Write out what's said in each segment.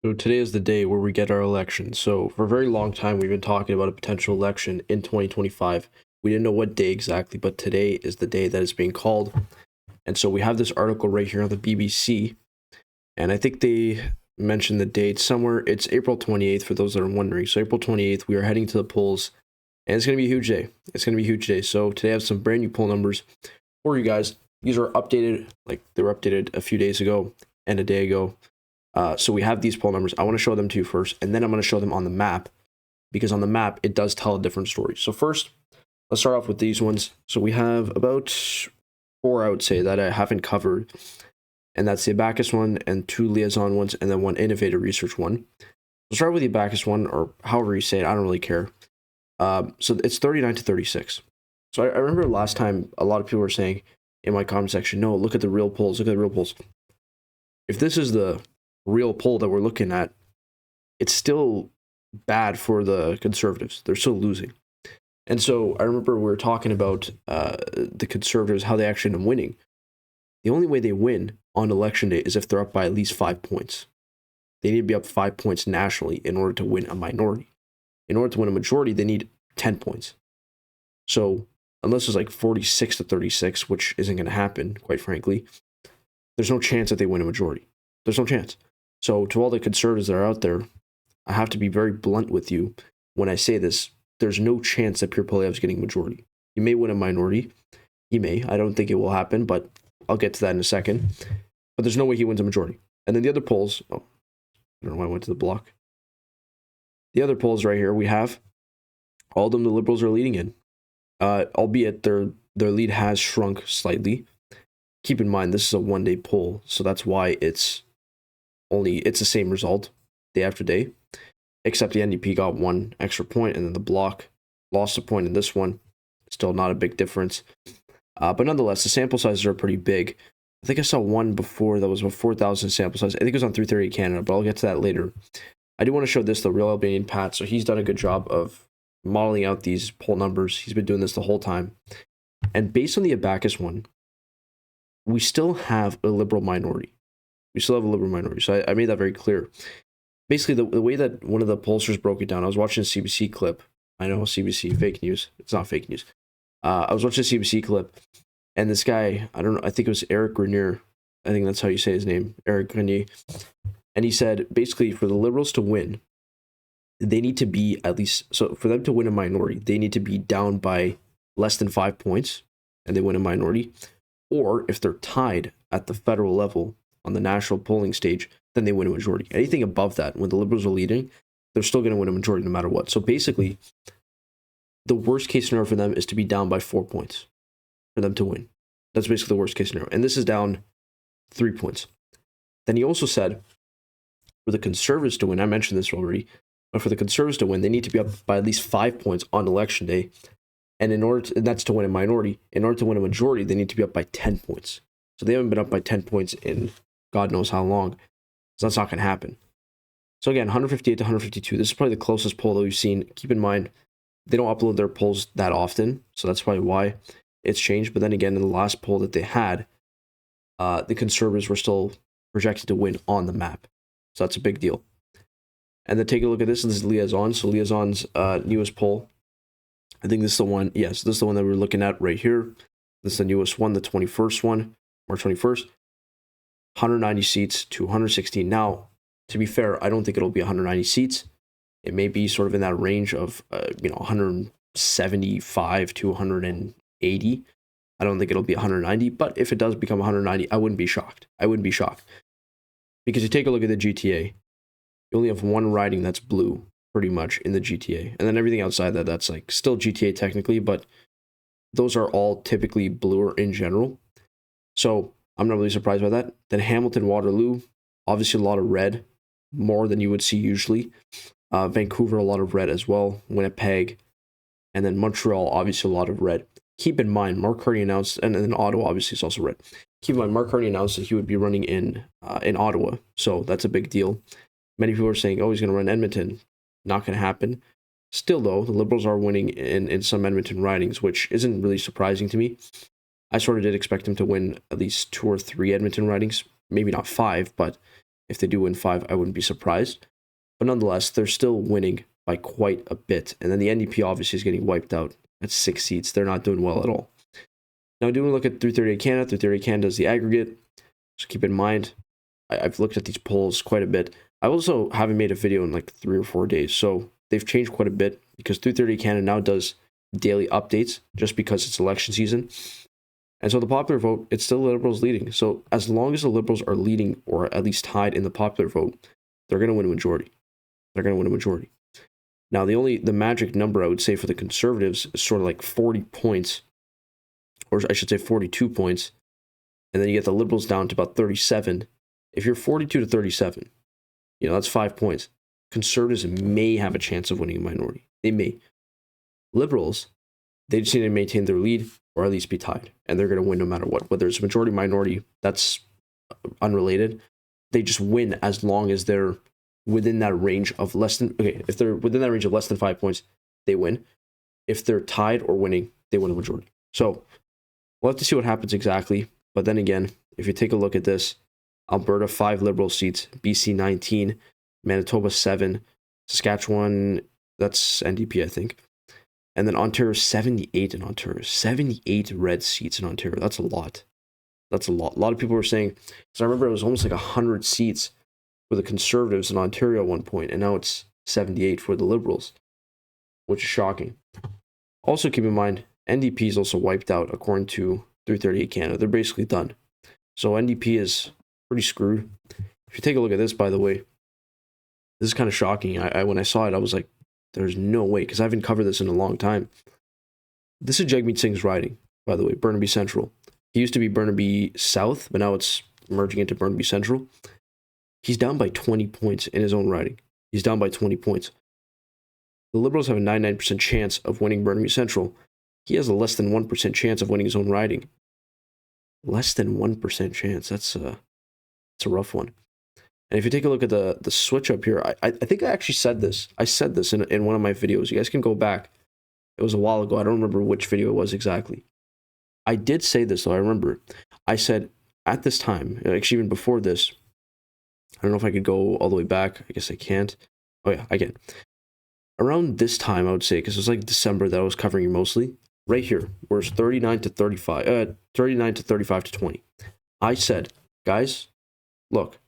So today is the day where we get our election. So for a very long time, we've been talking about a potential election in 2025. We didn't know what day exactly, but today is the day that is being called. And so we have this article right here on the BBC, and I think they mentioned the date somewhere. It's April 28th for those that are wondering. So April 28th, we are heading to the polls, and it's going to be a huge day. It's going to be a huge day. So today I have some brand new poll numbers for you guys. These are updated, like they were updated a few days ago and a day ago. So we have these poll numbers. I want to show them to you first, and then I'm going to show them on the map, because on the map, it does tell a different story. So first, let's start off with these ones. So we have about 4, I would say, that I haven't covered, and that's the Abacus one, and 2 liaison ones, and then 1 innovative research one. We'll start with the Abacus one, or however you say it, I don't really care. So it's 39 to 36. So I remember last time, a lot of people were saying in my comment section, no, look at the real polls, look at the real polls. If this is the real poll that we're looking at, it's still bad for the Conservatives. They're still losing. And so I remember we were talking about the Conservatives, how they actually end up winning. The only way they win on election day is if they're up by at least 5 points. They need to be up 5 points nationally in order to win a minority. In order to win a majority, they need 10 points. So unless it's like 46 to 36, which isn't going to happen, quite frankly, there's no chance that they win a majority. There's no chance. So to all the Conservatives that are out there, I have to be very blunt with you when I say this. There's no chance that Pierre Poilievre is getting a majority. He may win a minority. He may. I don't think it will happen, but I'll get to that in a second. But there's no way he wins a majority. And then the other polls, I don't know why I went to the block. The other polls right here, we have all of them the Liberals are leading in. Albeit their lead has shrunk slightly. Keep in mind, this is a one-day poll, so that's why it's the same result day after day, except the NDP got 1 extra point, and then the Bloc lost a point in this one. Still not a big difference. But nonetheless, the sample sizes are pretty big. I think I saw one before that was a 4,000 sample size. I think it was on 330 Canada, but I'll get to that later. I do want to show this, the Real Albanian Pat. So he's done a good job of modeling out these poll numbers. He's been doing this the whole time. And based on the Abacus one, we still have a Liberal minority. So I made that very clear. Basically, the way that one of the pollsters broke it down, I was watching a CBC clip. I know CBC, fake news. It's not fake news. I was watching a CBC clip, and this guy, I don't know, I think it was Eric Grenier. I think that's how you say his name, Eric Grenier. And he said, basically, for the Liberals to win, they need to be at least, so for them to win a minority, they need to be down by less than 5 points, and they win a minority. Or if they're tied at the federal level on the national polling stage, then they win a majority. Anything above that, when the Liberals are leading, they're still going to win a majority no matter what. So basically, the worst case scenario for them is to be down by 4 points for them to win. That's basically the worst case scenario. And this is down 3 points. Then he also said, for the Conservatives to win, I mentioned this already, but for the Conservatives to win, they need to be up by at least 5 points on election day. And and that's to win a minority. In order to win a majority, they need to be up by 10 points. So they haven't been up by 10 points in God knows how long. So that's not going to happen. So again, 158 to 152. This is probably the closest poll that we've seen. Keep in mind, they don't upload their polls that often, so that's probably why it's changed. But then again, in the last poll that they had, the Conservatives were still projected to win on the map. So that's a big deal. And then take a look at this. This is Liaison. So Liaison's newest poll. I think this is the one. Yes, this is the one that we're looking at right here. This is the newest one, the 21st one, March 21st. 190 seats to 116. Now, to be fair, I don't think it'll be 190 seats. It may be sort of in that range of 175 to 180. I don't think it'll be 190, but if it does become 190, I wouldn't be shocked. Because you take a look at the GTA, you only have one riding that's blue, pretty much, in the GTA. And then everything outside that, that's like still GTA technically, but those are all typically bluer in general. So I'm not really surprised by that. Then Hamilton, Waterloo, obviously a lot of red, more than you would see usually. Vancouver, a lot of red as well. Winnipeg, and then Montreal, obviously a lot of red. Keep in mind, Mark Carney announced, and then Ottawa obviously is also red. Keep in mind, Mark Carney announced that he would be running in Ottawa, so that's a big deal. Many people are saying, oh, he's going to run Edmonton. Not going to happen. Still, though, the Liberals are winning in some Edmonton ridings, which isn't really surprising to me. I sort of did expect him to win at least 2 or 3 Edmonton ridings. Maybe not 5, but If they do win 5, I wouldn't be surprised. But nonetheless, they're still winning by quite a bit. And then the NDP obviously is getting wiped out at 6 seats. They're not doing well at all. Now, do we look at 338 Canada? 338 Canada is the aggregate. So keep in mind, I've looked at these polls quite a bit. I also haven't made a video in like 3 or 4 days. So they've changed quite a bit because 338 Canada now does daily updates just because it's election season. And so the popular vote, it's still the Liberals leading. So as long as the Liberals are leading or at least tied in the popular vote, they're going to win a majority. They're going to win a majority. Now, the magic number I would say for the Conservatives is sort of like 40 points, or I should say 42 points. And then you get the Liberals down to about 37. If you're 42 to 37, that's 5 points. Conservatives may have a chance of winning a minority. They may. Liberals, they just need to maintain their lead or at least be tied. And they're going to win no matter what. Whether it's majority, minority, that's unrelated. They just win as long as they're within that range of less than, if they're within that range of less than 5 points, they win. If they're tied or winning, they win a majority. So we'll have to see what happens exactly. But then again, if you take a look at this, Alberta, 5 Liberal seats, BC, 19, Manitoba, 7, Saskatchewan, that's NDP, I think. And then Ontario, 78 in Ontario. 78 red seats in Ontario. That's a lot. That's a lot. A lot of people were saying, because I remember it was almost like 100 seats for the Conservatives in Ontario at one point, and now it's 78 for the Liberals, which is shocking. Also keep in mind, NDP is also wiped out according to 338 Canada. They're basically done. So NDP is pretty screwed. If you take a look at this, by the way, this is kind of shocking. I when I saw it, I was like, there's no way, because I haven't covered this in a long time. This is Jagmeet Singh's riding, by the way, Burnaby Central. He used to be Burnaby South, but now it's merging into Burnaby Central. He's down by 20 points in his own riding. He's down by 20 points. The Liberals have a 99% chance of winning Burnaby Central. He has a less than 1% chance of winning his own riding. Less than 1% chance. That's a rough one. And if you take a look at the switch up here, I think I actually said this. I said this in one of my videos. You guys can go back. It was a while ago. I don't remember which video it was exactly. I did say this, though. I remember. I said at this time, actually even before this, I don't know if I could go all the way back. I guess I can't. Oh, yeah, I can. Around this time, I would say, because it was like December that I was covering mostly, right here, where it's 39 to 35, 39 to 35 to 20. I said, guys, look,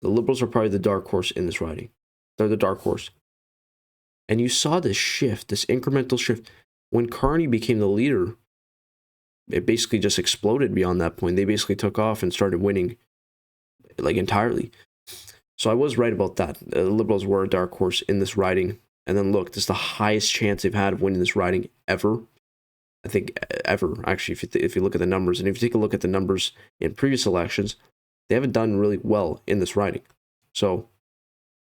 the Liberals are probably the dark horse in this riding. They're the dark horse. And you saw this shift, this incremental shift. When Carney became the leader, it basically just exploded beyond that point. They basically took off and started winning, like, entirely. So I was right about that. The Liberals were a dark horse in this riding. And then look, this is the highest chance they've had of winning this riding ever. I think ever, actually, if you look at the numbers. And if you take a look at the numbers in previous elections, they haven't done really well in this riding. So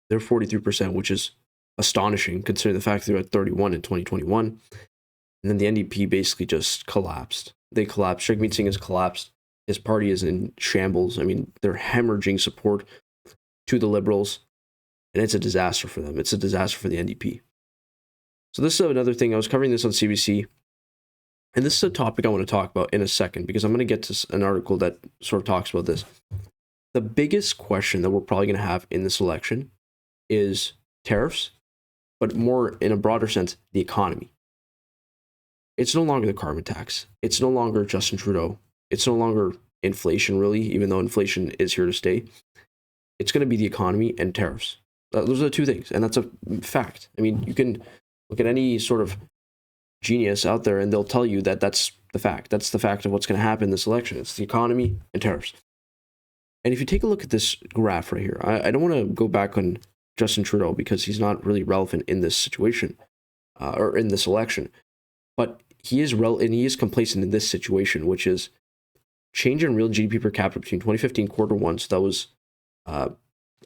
they're 43%, which is astonishing considering the fact they're at 31 in 2021. And then the NDP basically just collapsed. They collapsed. Jagmeet Singh has collapsed. His party is in shambles. I mean, they're hemorrhaging support to the Liberals, and it's a disaster for them. It's a disaster for the NDP. So this is another thing. I was covering this on CBC, and this is a topic I want to talk about in a second, because I'm going to get to an article that sort of talks about this. The biggest question that we're probably going to have in this election is tariffs, but more in a broader sense, the economy. It's no longer the carbon tax. It's no longer Justin Trudeau. It's no longer inflation, really, even though inflation is here to stay. It's going to be the economy and tariffs. Those are the two things, and that's a fact. I mean, you can look at any sort of genius out there, and they'll tell you that that's the fact. That's the fact of what's going to happen in this election. It's the economy and tariffs. And if you take a look at this graph right here, I don't want to go back on Justin Trudeau because he's not really relevant in this situation or in this election. But he is and he is complacent in this situation, which is change in real GDP per capita between 2015 quarter one. So that was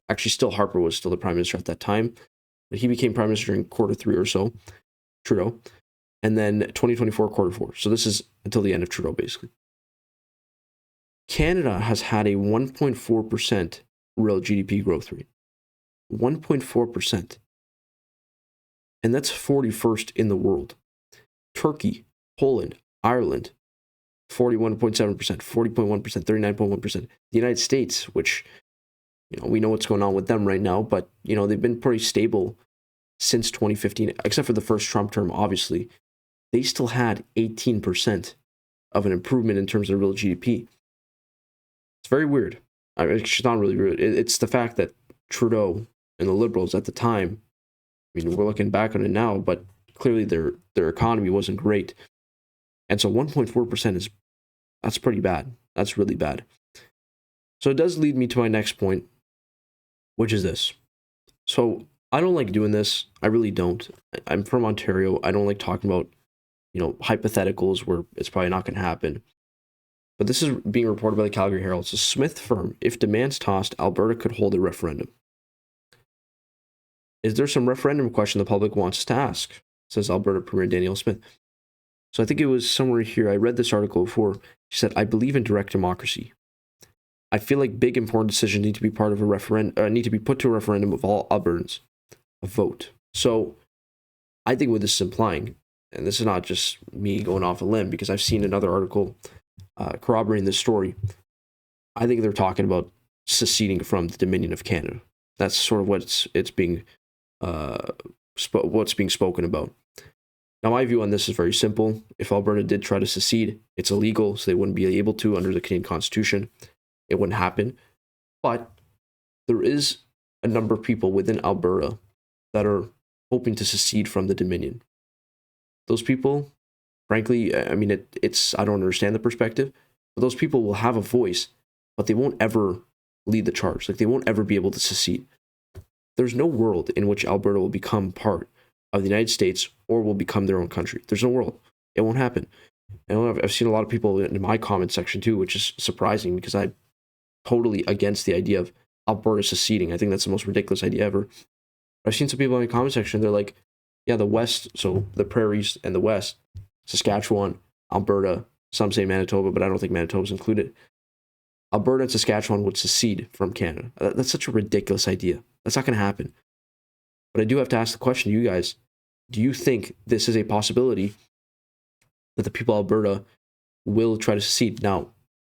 actually still Harper was still the prime minister at that time, but he became prime minister during quarter three or so, Trudeau, and then 2024 quarter four. So this is until the end of Trudeau, basically. Canada has had a 1.4% real GDP growth rate. 1.4%. And that's 41st in the world. Turkey, Poland, Ireland, 41.7%, 40.1%, 39.1%. The United States, which we know what's going on with them right now, but they've been pretty stable since 2015, except for the first Trump term. Obviously, they still had 18% of an improvement in terms of real GDP. It's very weird. I mean, it's not really weird. It's the fact that Trudeau and the Liberals at the time, I mean, we're looking back on it now, but clearly their economy wasn't great. And so 1.4% that's pretty bad. That's really bad. So it does lead me to my next point, which is this. So I don't like doing this. I really don't. I'm from Ontario. I don't like talking about, hypotheticals where it's probably not going to happen. But this is being reported by the Calgary Herald. It's a Smith firm. If demands tossed, Alberta could hold a referendum. Is there some referendum question the public wants to ask? Says Alberta Premier Danielle Smith. So I think it was somewhere here. I read this article before. She said, "I believe in direct democracy. I feel like big important decisions need to be part of a referendum. Need to be put to a referendum of all Albertans, a vote." So I think what this is implying, and this is not just me going off a limb because I've seen another article corroborating this story. I think they're talking about seceding from the Dominion of Canada. That's sort of what's being spoken about. Now, my view on this is very simple. If Alberta did try to secede, it's illegal, so they wouldn't be able to under the Canadian Constitution. It wouldn't happen. But there is a number of people within Alberta that are hoping to secede from the Dominion. Those people, frankly, I mean, I don't understand the perspective, but those people will have a voice, but they won't ever lead the charge. Like, they won't ever be able to secede. There's no world in which Alberta will become part of the United States or will become their own country. There's no world. It won't happen. And I've seen a lot of people in my comment section too, which is surprising because I'm totally against the idea of Alberta seceding. I think that's the most ridiculous idea ever. But I've seen some people in the comment section, they're like, yeah, the West, so the prairies and the West, Saskatchewan, Alberta, some say Manitoba, but I don't think Manitoba's included. Alberta and Saskatchewan would secede from Canada. That's such a ridiculous idea. That's not going to happen. But I do have to ask the question to you guys. Do you think this is a possibility that the people of Alberta will try to secede? Now,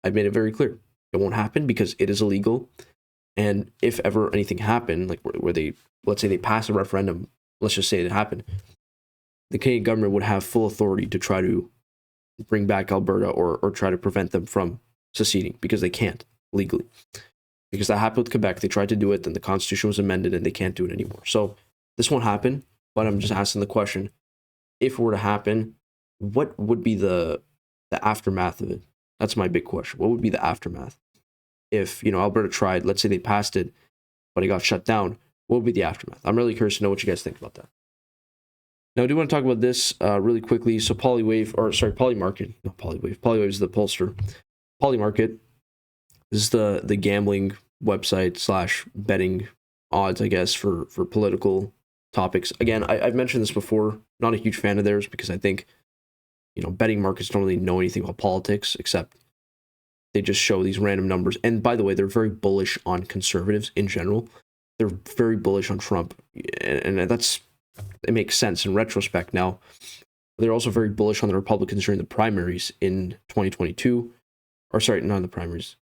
I've made it very clear. It won't happen because it is illegal. And if ever anything happened, like where they, let's say they pass a referendum, let's just say it happened, the Canadian government would have full authority to try to bring back Alberta or try to prevent them from seceding because they can't legally. Because that happened with Quebec. They tried to do it, then the Constitution was amended and they can't do it anymore. So this won't happen, but I'm just asking the question, if it were to happen, what would be the aftermath of it? That's my big question. What would be the aftermath? If, Alberta tried, let's say they passed it, but it got shut down, what would be the aftermath? I'm really curious to know what you guys think about that. Now, I do want to talk about this really quickly. So Polymarket, not Polywave. Polywave is the pollster. Polymarket is the gambling website / betting odds, I guess, for political topics. Again, I've mentioned this before. Not a huge fan of theirs because I think, betting markets don't really know anything about politics except they just show these random numbers. And by the way, they're very bullish on conservatives in general. They're very bullish on Trump, and it makes sense in retrospect now. They're also very bullish on the Republicans during the primaries in 2022. Or sorry, not the primaries.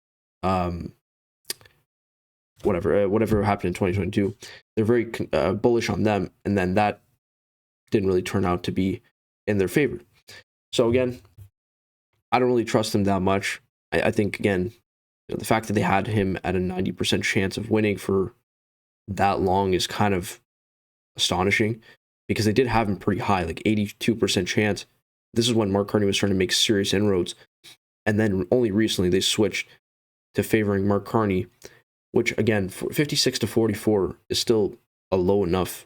Whatever happened in 2022. They're very bullish on them, and then that didn't really turn out to be in their favor. So again, I don't really trust them that much. I think, again, the fact that they had him at a 90% chance of winning for that long is kind of astonishing because they did have him pretty high, like 82% chance. This is when Mark Carney was trying to make serious inroads. And then only recently they switched to favoring Mark Carney, which, again, 56 to 44 is still a low enough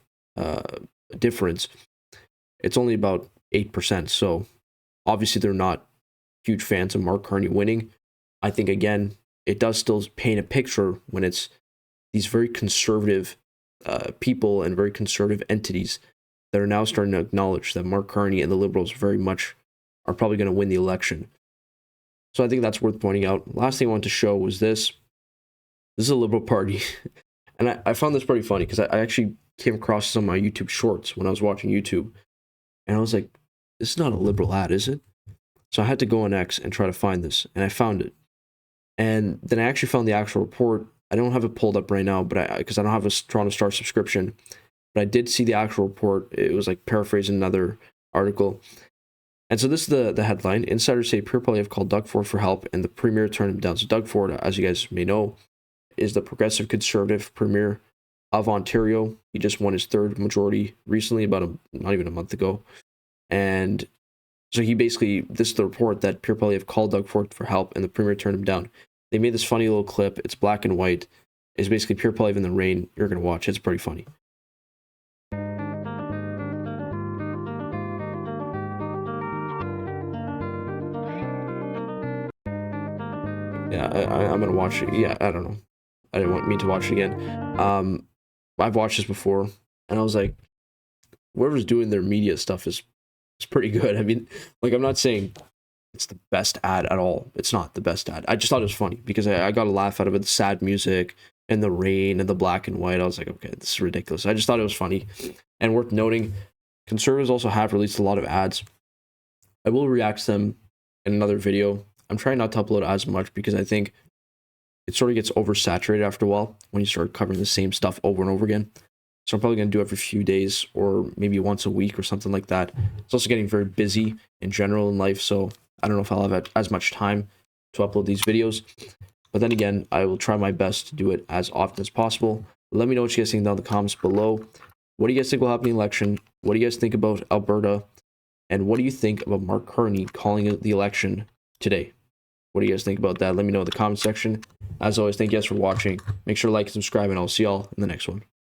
difference. It's only about 8%. So obviously they're not huge fans of Mark Carney winning. I think, again, it does still paint a picture when it's these very conservative people and very conservative entities that are now starting to acknowledge that Mark Carney and the Liberals very much are probably going to win the election. So I think that's worth pointing out. Last thing I wanted to show was this. This is a Liberal Party. And I found this pretty funny because I actually came across some of my YouTube shorts when I was watching YouTube. And I was like, this is not a Liberal ad, is it? So I had to go on X and try to find this. And I found it. And then I actually found the actual report I don't have it pulled up right now, but because I don't have a Toronto Star subscription, but I did see the actual report. It was like paraphrasing another article. And so this is the headline. Insiders say Pure Play have called Doug Ford for help and the premier turned him down. So Doug Ford, as you guys may know, is the progressive conservative premier of Ontario. He just won his third majority recently, not even a month ago. And so he basically, this is the report that Pure Play have called Doug Ford for help and the premier turned him down. They made this funny little clip. It's black and white. It's basically Pure Play in the rain. You're going to watch. It's pretty funny. Yeah, I'm going to watch it. Yeah, I don't know. I didn't want me to watch it again. I've watched this before, and I was like, whoever's doing their media stuff is pretty good. I mean, like, I'm not saying it's the best ad at all. It's not the best ad. I just thought it was funny because I got a laugh out of it. The sad music and the rain and the black and white. I was like, okay, this is ridiculous. I just thought it was funny and worth noting. Conservatives also have released a lot of ads. I will react to them in another video. I'm trying not to upload as much because I think it sort of gets oversaturated after a while when you start covering the same stuff over and over again. So I'm probably going to do every few days or maybe once a week or something like that. It's also getting very busy in general in life, so I don't know if I'll have as much time to upload these videos. But then again, I will try my best to do it as often as possible. Let me know what you guys think down in the comments below. What do you guys think will happen in the election? What do you guys think about Alberta? And what do you think about Mark Carney calling the election today? What do you guys think about that? Let me know in the comment section. As always, thank you guys for watching. Make sure to like and subscribe, and I'll see y'all in the next one.